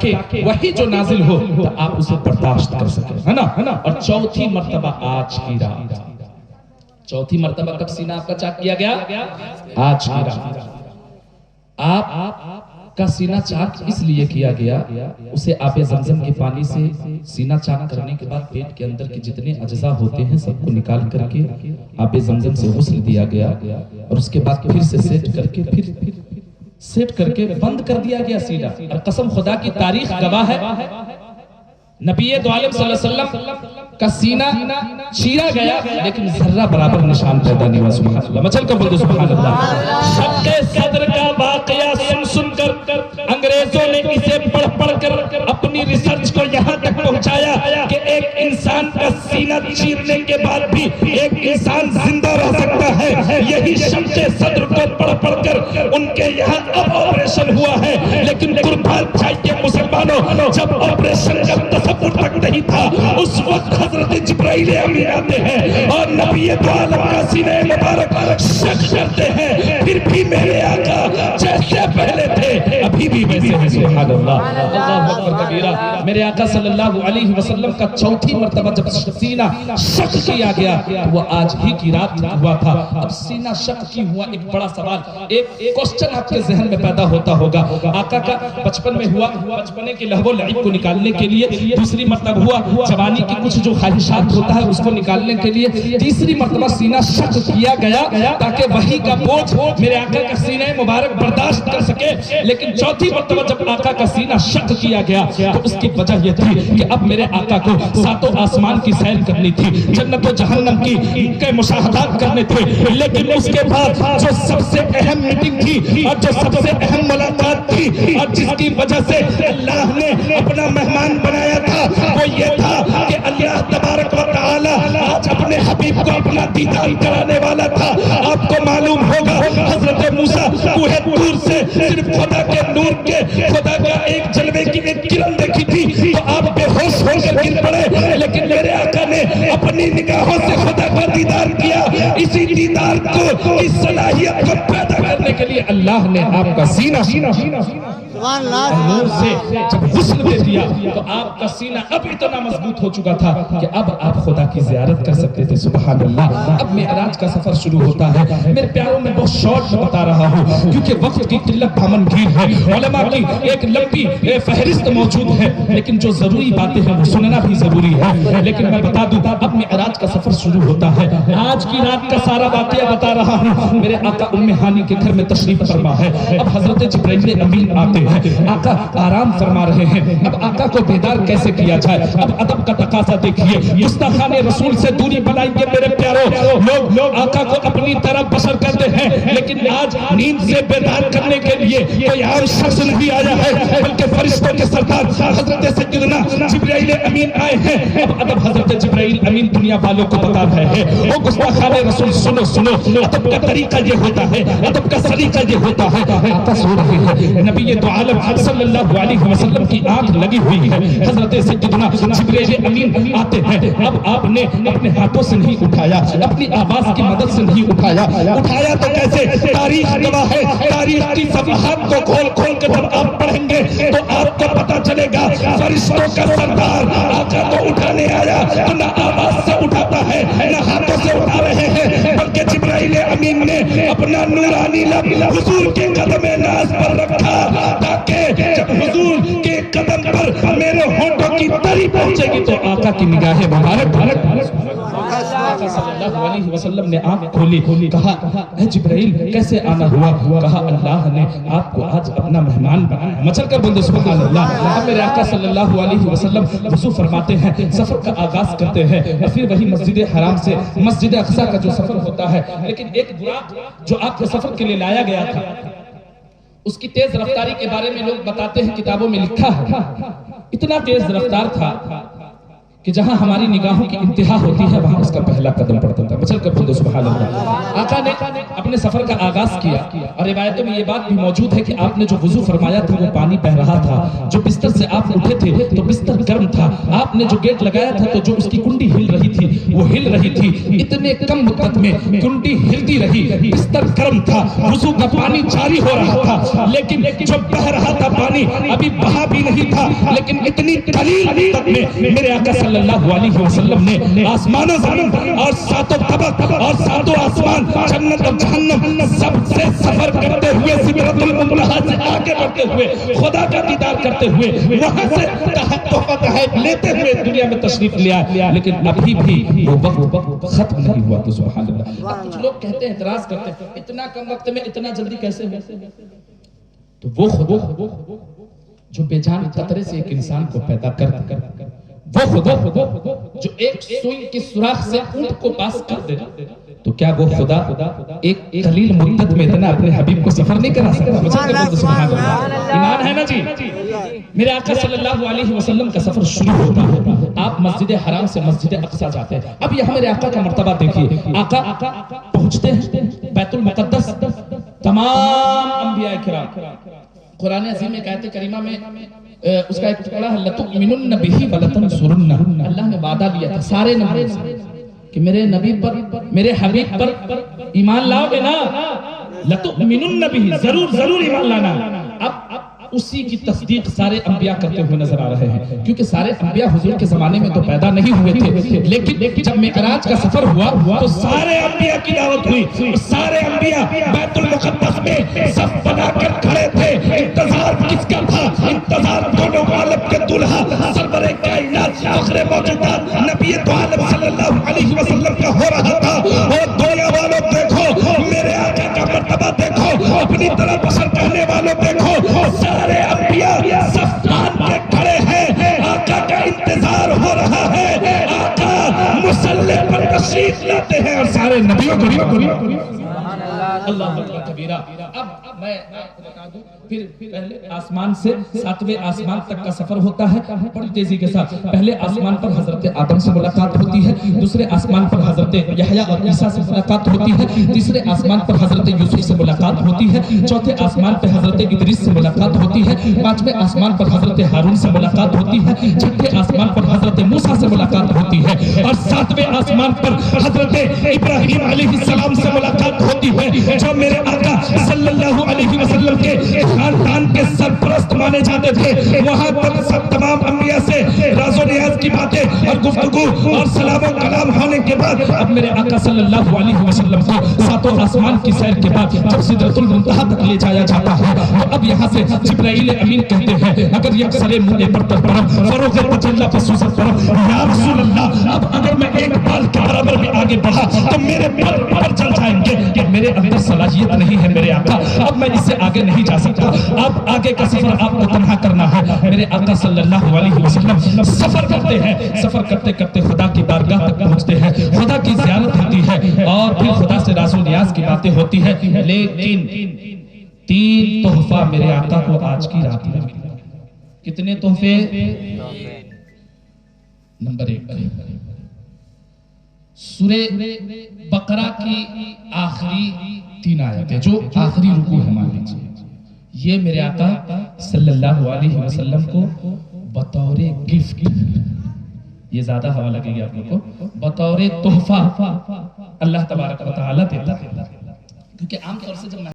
تاکہ وہی جو نازل ہو تو آپ اسے برداشت کر سکیں، ہے نا؟ اور چوتھی مرتبہ آج کی رات، چوتھی مرتبہ کب سینہ آپ کا چاک کیا گیا؟ آج کی رات آپ کا سینہ چاک اس لیے کیا گیا، اسے آب زمزم کے پانی سے سینہ چاک کرنے کے بعد پیٹ کے اندر کے جتنے اجزاء ہوتے ہیں سب کو نکال کر کے آب زمزم سے غسل دیا گیا، اور اس کے بعد پھر سے سیٹ کر کے بند کر دیا گیا سینہ۔ اور قسم خدا کی تاریخ گواہ ہے، نبی دو عالم صلی اللہ علیہ وسلم کا سینہ چیرا گیا لیکن ذرہ برابر نشان پیدا نہیں ہوا۔ سبحان اللہ، مچل کر بولو سبحان اللہ۔ شق صدر کا واقعہ سن کر انگریزوں نے اسے پڑھ کر اپنی ریسرچ کو یہاں تک پہنچایا کہ ایک انسان کا سینہ چیرنے کے بعد بھی ایک انسان زندہ رہ سکتا ہے۔ یہی شق صدر کو پڑھ کر ان کے یہاں اب آپریشن ہوا ہے، لیکن قربان چاہیے مسلمانوں، جب آپریشن کا تصور تک نہیں تھا اس وقت حضرت جبرائیل امین آتے ہیں اور نبی دو عالم کا سینہ مبارک شق کرتے ہیں، پھر بھی میرے آقا جیسے پہلے تھے ابھی بھی ویسے ہیں۔ سبحان اللہ، اللہ اکبر کبیرہ۔ میرے آقا صلی اللہ علیہ وسلم کا چوتھی مرتبہ جب سینہ شق کیا گیا وہ آج ہی کی رات ہوا تھا۔ اب سینہ شق کی ہوا ایک بڑا سوال، ایک کوسچن آپ کے ذہن میں پیدا ہوتا ہوگا، آقا کا بچپن میں ہوا، بچپنے کے لہو لعب کو نکالنے کے لیے، دوسری مرتبہ ہوا جوانی کی کچھ جو خواہشات ہوتا ہے اس کو نکالنے کے لیے، تیسری مرتبہ سینہ شق کیا گیا تاکہ وحی کا بوجھ میرے آقا کا سینہ مبارک برداشت کر سکے۔ لیکن چوتھی مرتبہ جب آقا کا سینہ شق کیا گیا تو اس کی وجہ یہ تھی کہ اب میرے آقا کو ساتوں آسمان کی سیر کرنی تھی، جنت و جہنم کے مشاہدات کرنے تھے، لیکن اس کے بعد جو سب سے اہم میٹنگ تھی اور جو سب سے اہم ملاقات تھی اور جس کی وجہ سے اللہ نے اپنا مہمان بنایا تھا وہ یہ تھا کہ اللہ تبارک و تعالی آج اپنے حبیب کو اپنا دیدار کرانے والا تھا۔ آپ کو معلوم ہوگا حضرت موسیٰ کوہ طور سے صرف خدا کے نور کے خدا کا ایک جلوے کی ایک کرن دیکھی تھی تو آپ بے ہوش ہو کر گر پڑے، لیکن میرے آقا نے اپنی نگاہوں سے خدا کا دیدار کیا۔ اسی دیدار کو اس صلاحیت کو پیدا کرنے کے لیے اللہ نے آپ کا سینہ نور سے جب غسل دے دیا تو آپ کا سینہ اب اتنا مضبوط ہو چکا تھا کہ اب آپ خدا کی زیارت کر سکتے تھے۔ سبحان اللہ۔ اب معراج کا سفر شروع ہوتا ہے۔ میرے پیاروں میں بہت شارٹ میں بتا رہا ہوں کیونکہ وقت کی قلت دامن گیر ہے، علماء کی ایک لمبی فہرست موجود ہے، لیکن جو ضروری باتیں ہیں وہ سننا بھی ضروری ہے۔ لیکن میں بتا دوں اب معراج کا سفر شروع ہوتا ہے۔ آج کی رات کا سارا واقعہ بتا رہا ہوں۔ میرے آقا ام ہانی کے گھر میں تشریف فرما ہے، اب حضرت جبرائیل امین آتے ہیں، آقا آرام فرما رہے ہیں۔ اب آقا کو بیدار کیسے کیا جائے؟ اب ادب کا تقاضا دیکھیے، گستاخان رسول سے دوری بنائیے میرے پیاروں۔ لوگ آقا کو اپنی طرف بسر کرتے ہیں، لیکن آج نیند سے بیدار کرنے کے لیے کوئی عام شخص نہیں آیا ہے بلکہ فرشتوں کے سردار حضرت سیدنا جبرائیل امین آئے ہیں۔ اب ادب حضرت جبرائیل امین دنیا والوں کو بتا رہے ہیں، وہ گستاخان رسول سنو، ادب کا طریقہ یہ ہوتا ہے، ادب کا سلیقہ یہ ہوتا ہے۔ آقا سو رہے ہیں، نبی دو عالم صلی اللہ علیہ وسلم کی آنکھ لگی ہوئی ہے، حضرت سیدنا جبرائیل امین آتے ہیں۔ اب آپ نے اپنے ہاتھوں سے نہیں اٹھایا، اپنی آواز کی مدد سے نہیں اٹھایا تو کیسے؟ تاریخ گواہ ہے، تاریخ کی صفحات کو کھول کر جب آپ پڑھیں گے تو آپ کو پتا چلے گا فرشتوں کا سردار آقا کو اٹھانے آیا تو نہ آواز سے اٹھاتا ہے نہ ہاتھوں سے اٹھا رہے ہیں، بلکہ جبرائیل امین نے اپنا نورانی لب حضور کے قدم ناز پر رکھا تاکہ جب حضور کے قدم پر میرے ہونٹوں کی تری پہنچے گی تو آقا کی نگاہیں مبارک آقا صلی اللہ علیہ وسلم نے آنکھ کھولی، کہا اے جبرائیل کیسے آنا ہوا؟ کہا اللہ نے آپ کو آج اپنا مہمان بنایا۔ مچل کر بولو سبحان اللہ۔ اب میرے آقا صلی اللہ علیہ وسلم وضو فرماتے ہیں، سفر کا آغاز کرتے ہیں، اور پھر وہی مسجد حرام سے مسجد اقصی کا جو سفر ہوتا ہے، لیکن ایک براق جو آپ کے سفر کے لیے لایا گیا تھا اس کی تیز رفتاری کے بارے میں لوگ بتاتے ہیں، کتابوں میں لکھا ہے اتنا تیز رفتار تھا کہ جہاں ہماری نگاہوں کی انتہا ہوتی ہے وہاں اس کا پہلا قدم پڑتا تھا. بچل کر بولو سبحان اللہ. آقا نے اپنے سفر کا آغاز کیا اور روایتوں میں یہ بات بھی موجود ہے کہ آپ نے جو وضو فرمایا تھا وہ پانی بہ رہا تھا. جو بستر سے آپ اٹھے تھے تو بستر گرم تھا. آپ نے جو گیٹ لگایا تھا تو جو اس کی کنڈی ہل رہی تھی وہ ہل رہی تھی. اتنے کم مدت میں کنڈی ہلتی رہی, بستر گرم تھا, وضو کا پانی جاری ہو رہا تھا, لیکن جو بہ رہا تھا پانی ابھی بہا بھی نہیں تھا. لیکن اتنی قلیل مدت میں میرے آقا صلی اللہ علیہ وسلم نے آسمان و زمین اور ساتوں طبق اور ساتوں آسمان, جنت اور جہنم سب سے سفر کرتے ہوئے, سدرۃ المنتہا سے آگے بڑھتے ہوئے, خدا کا دیدار کرتے ہوئے, وہاں سے تحائف لیتے ہوئے دنیا میں تشریف لے آئے. لیکن ابھی بھی وہ وقت ختم نہیں ہوا. تو سبحان اللہ. اب کچھ لوگ کہتے ہیں, اعتراض کرتے ہیں, اتنا کم وقت میں اتنا جلدی کیسے ہو؟ تو وہ خدا جو بے جان قطرے سے ایک انسان کو پیدا کرتا, وہ خدا جو ایک سوئی کی سوراخ سے اونٹ کو پاس کر دے, تو کیا وہ خدا ایک قلیل مدت میں اتنا اپنے حبیب کو سفر نہیں کرا سکتا؟ ایمان ہے نا جی. میرے آقا صلی اللہ علیہ وسلم کا سفر شروع ہوتا ہے, آپ مسجد حرام سے مسجد اقصی جاتے ہیں. اب یہاں میرے آقا کا مرتبہ دیکھیے. آقا پہنچتے ہیں بیت المقدس. تمام انبیاء کرام, قرآن عظیم میں آیت کریمہ میں اس کا ایک ٹکڑا ہے, لَتُؤْمِنُنَّ بِهِ وَلَتَنْصُرُنَّهُ. اللہ نے وعدہ لیا تھا سارے نبیوں سے کہ میرے نبی پر, میرے حبیب پر ایمان لاؤ گے نا, لَتُؤْمِنُنَّ بِهِ, ضرور ایمان لانا. اب اسی کی تصدیق سارے انبیاء کرتے ہوئے نظر آ رہے ہیں, کیونکہ سارے انبیاء حضور کے زمانے میں تو پیدا نہیں ہوئے تھے. لیکن جب معراج کا سفر ہوا تو سارے انبیاء کی دعوت ہوئی. سارے انبیاء بیت المقدس میں صف بنا کر کھڑے تھے. انتظار کس کا تھا؟ انتظار دونوں عالم کے دلہا سرور کائنات فخر موجودات نبی تو عالم صلی اللہ علیہ وسلم کا ہو رہا تھا. اور دنیا والوں دیکھو, میرے آقا کا مرتبہ دیکھو, اپنی طرح بشر کہنے والوں دیکھو, سارے انبیاء صف مان کے کھڑے ہیں. آقا کا انتظار ہو رہا ہے. آقا مصلی پر تشریف لاتے ہیں اور سارے نبیوں کو اللہ اکبر کبیرہ. اب میں بتا دوں, پھر پہلے آسمان سے ساتویں آسمان تک کا سفر ہوتا ہے بڑی تیزی کے ساتھ. پہلے آسمان پر حضرت آدم سے ملاقات ہوتی ہے, دوسرے آسمان پر حضرت یحییٰ اور عیسیٰ سے ملاقات ہوتی ہے, تیسرے آسمان پر حضرت یوسف سے ملاقات ہوتی ہے, چوتھے آسمان پر حضرت ادریس سے ملاقات ہوتی ہے, پانچویں آسمان پر حضرت ہارون سے ملاقات ہوتی ہے, چھٹے آسمان پر حضرت موسیٰ سے ملاقات ہوتی ہے, اور ساتویں آسمان پر حضرت ابراہیم علیہ السلام سے ملاقات ہوتی ہے, جو میرے آقا صلی اللہ علیہ وسلم کے خاندان کے سرپرست مانے جاتے تھے. وہاں پر سب تمام انبیاء سے راز و نیاز کی باتیں اور گفتگو اور سلام و کلام ہونے کے بعد اب میرے آقا صلی اللہ علیہ وسلم کو ساتوں آسمان کی سیر کے بعد جب سدرۃ المنتہا تک لے جایا جاتا ہے تو اب یہاں سے جبرائیل امین کہتے ہیں, اگر یک سرے مودے پر تر پرم فروغ تجلہ بسوزت پرم, یا رسول اللہ اب اگر میں ایک بال کے برابر بھی آگے بڑھا تو میرے پر چل جائیں گے, کہ میرے اندر صلاحیت نہیں ہے میرے آقا, اب میں اس سے آگے نہیں جا سکتا. اب آگے کا سفر آپ کو تنہا کرنا ہے. میرے آقا صلی اللہ علیہ وسلم سفر کرتے ہیں, سفر کرتے کرتے خدا کی بارگاہ تک پہنچتے ہیں, خدا کی زیارت ہوتی ہے اور پھر خدا سے راز و نیاز کی باتیں ہوتی ہے. لیکن 3 تحفہ میرے آقا کو آج کی رات میں. کتنے تحفے؟ نمبر 1, سورہ بقرہ کی آخری 3 آیتیں جو آخری رکوع ہے مان لیجیے, یہ میرے آقا صلی اللہ علیہ وسلم کو بطور گفٹ, یہ زیادہ ہوا لگے گی آپ لوگوں کو, بطور تحفہ اللہ تبارک و تعالیٰ دیتا ہے. کیونکہ عام طور سے جب